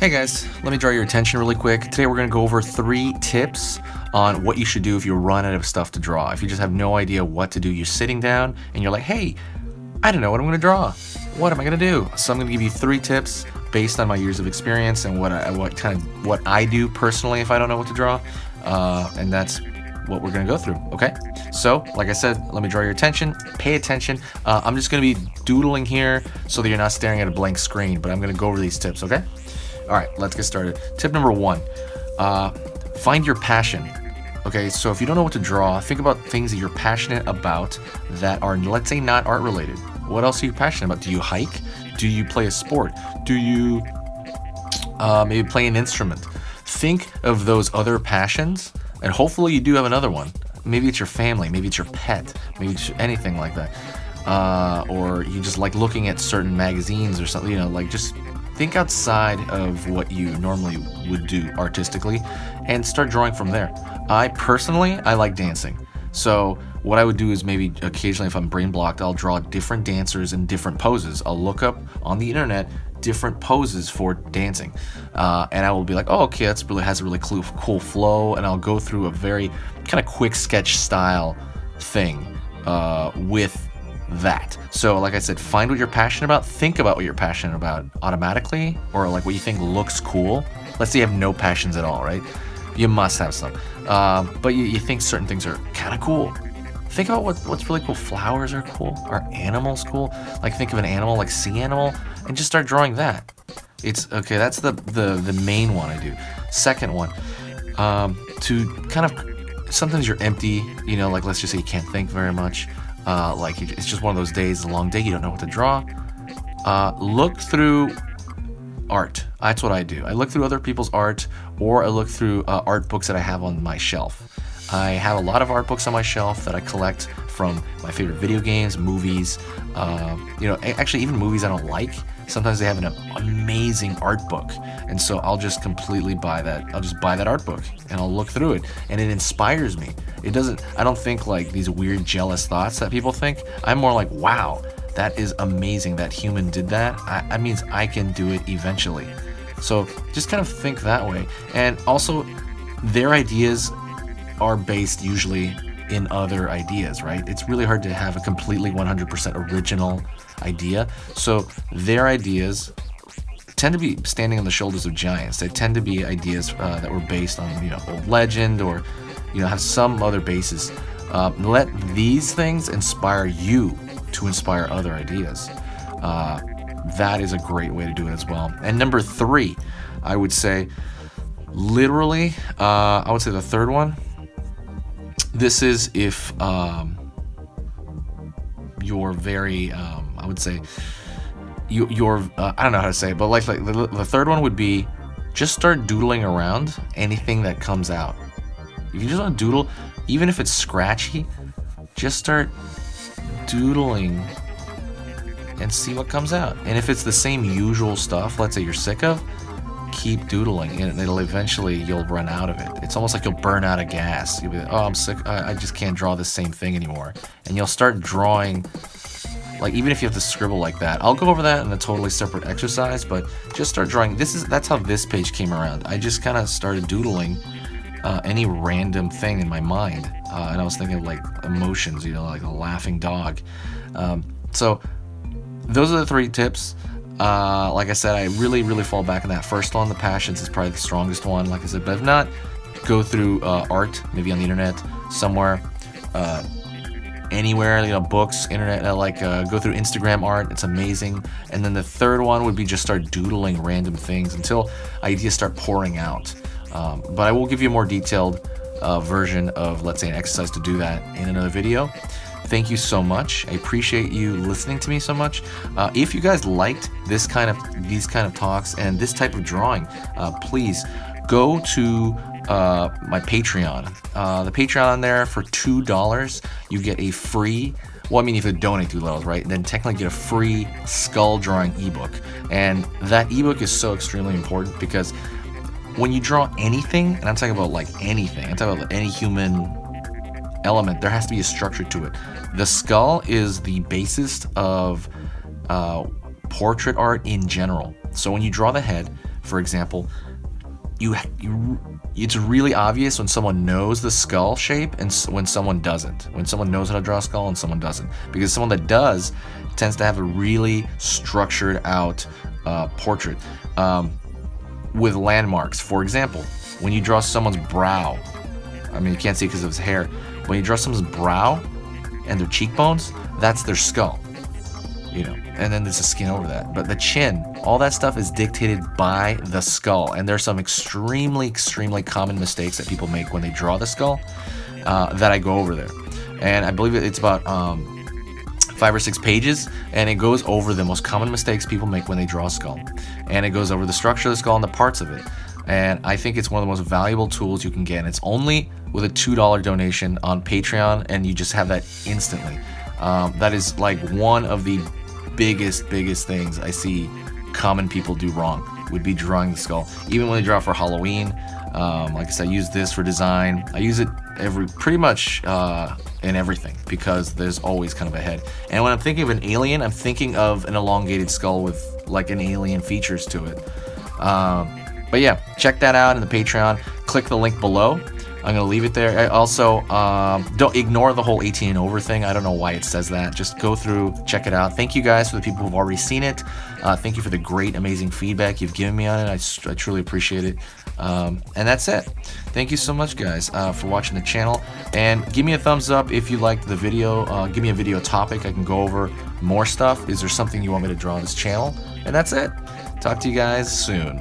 Hey guys, let me draw your attention really quick. Today we're going to go over 3 tips on what you should do if you run out of stuff to draw. If you just have no idea what to do, you're sitting down and you're like, hey, I don't know what I'm going to draw. What am I going to do? So I'm going to give you 3 tips based on my years of experience and what I do personally if I don't know what to draw. And that's what we're going to go through, okay? So, like I said, let me draw your attention. Pay attention. I'm just going to be doodling here so that you're not staring at a blank screen, but I'm going to go over these tips, okay? All right, let's get started. Tip number 1, find your passion. Okay, so if you don't know what to draw, think about things that you're passionate about that are, let's say, not art related. What else are you passionate about? Do you hike? Do you play a sport? Do you maybe play an instrument? Think of those other passions, and hopefully you do have another one. Maybe it's your family, maybe it's your pet, maybe it's anything like that. Or you just like looking at certain magazines or something, like just think outside of what you normally would do artistically and start drawing from there. I like dancing. So what I would do is maybe occasionally if I'm brain blocked, I'll draw different dancers in different poses. I'll look up on the internet different poses for dancing. And I will be like, oh, okay, has a really cool flow. And I'll go through a very kind of quick sketch style thing with that. So like I said, find what you're passionate about, think about what you're passionate about automatically, or like what you think looks cool. Let's say you have no passions at all, right? You must have some, but you think certain things are kind of cool. Think about what's really cool. Flowers are cool. Are animals cool? Like think of an animal, like sea animal, and just start drawing that. It's okay. That's the main one I do. Second one, to kind of, sometimes you're empty, like let's just say you can't think very much. It's just one of those days, a long day, you don't know what to draw. Look through art. That's what I do. I look through other people's art, or I look through art books that I have on my shelf. I have a lot of art books on my shelf that I collect from my favorite video games, movies, actually even movies I don't like. Sometimes they have an amazing art book, and so I'll just completely buy that. I'll just buy that art book and I'll look through it, and it inspires me. I don't think like these weird jealous thoughts that people think. I'm more like, wow, that is amazing that human did that. That means I can do it eventually. So just kind of think that way. And also their ideas are based usually in other ideas, right? It's really hard to have a completely 100% original idea. So their ideas tend to be standing on the shoulders of giants. They tend to be ideas that were based on, old legend, or, have some other basis. Let these things inspire you to inspire other ideas. That is a great way to do it as well. And number 3, I would say, literally, I would say the third one, this is if you're very, I would say, you're I don't know how to say it, but like the third one would be just start doodling around anything that comes out. If you just want to doodle, even if it's scratchy, just start doodling and see what comes out. And if it's the same usual stuff, let's say you're sick of, keep doodling, and you'll run out of it. It's almost like you'll burn out of gas. You'll be like, oh, I'm sick, I just can't draw the same thing anymore. And you'll start drawing, like even if you have to scribble like that. I'll go over that in a totally separate exercise, but just start drawing. That's how this page came around. I just kind of started doodling any random thing in my mind, and I was thinking of like emotions, like a laughing dog. So those are the 3 tips. Like I said, I really, really fall back on that first one. The passions is probably the strongest one, like I said. But if not, go through art, maybe on the internet somewhere, anywhere, books, internet. Go through Instagram art. It's amazing. And then the third one would be just start doodling random things until ideas start pouring out. But I will give you a more detailed version of, let's say, an exercise to do that in another video. Thank you so much. I appreciate you listening to me so much. If you guys liked these kind of talks and this type of drawing, please go to my Patreon. The Patreon there, for $2, you get a free. Well, I mean, if you donate $2, right? Then technically get a free skull drawing ebook. And that ebook is so extremely important because when you draw anything, and I'm talking about like anything, I'm talking about any human element, there has to be a structure to it. The skull is the basis of portrait art in general. So when you draw the head, for example, it's really obvious when someone knows the skull shape and when someone doesn't. When someone knows how to draw a skull and someone doesn't. Because someone that does tends to have a really structured out portrait. With landmarks, for example, when you draw someone's brow, I mean, you can't see because of his hair. When you draw someone's brow and their cheekbones, that's their skull. You know, and then there's the skin over that. But the chin, all that stuff is dictated by the skull. And there's some extremely common mistakes that people make when they draw the skull that I go over there. And I believe it's about 5 or 6 pages, and it goes over the most common mistakes people make when they draw a skull. And it goes over the structure of the skull and the parts of it. And I think it's one of the most valuable tools you can get. And it's only with a $2 donation on Patreon, and you just have that instantly. That is like one of the biggest things I see common people do wrong, would be drawing the skull. Even when they draw for Halloween, like I said, I use this for design. I use it pretty much in everything, because there's always kind of a head. And when I'm thinking of an alien, I'm thinking of an elongated skull with like an alien features to it. But yeah, check that out in the Patreon. Click the link below. I'm going to leave it there. I also, don't ignore the whole 18 and over thing. I don't know why it says that. Just go through, check it out. Thank you guys for the people who've already seen it. Thank you for the great, amazing feedback you've given me on it. I truly appreciate it. And that's it. Thank you so much, guys, for watching the channel. And give me a thumbs up if you liked the video. Give me a video topic. I can go over more stuff. Is there something you want me to draw on this channel? And that's it. Talk to you guys soon.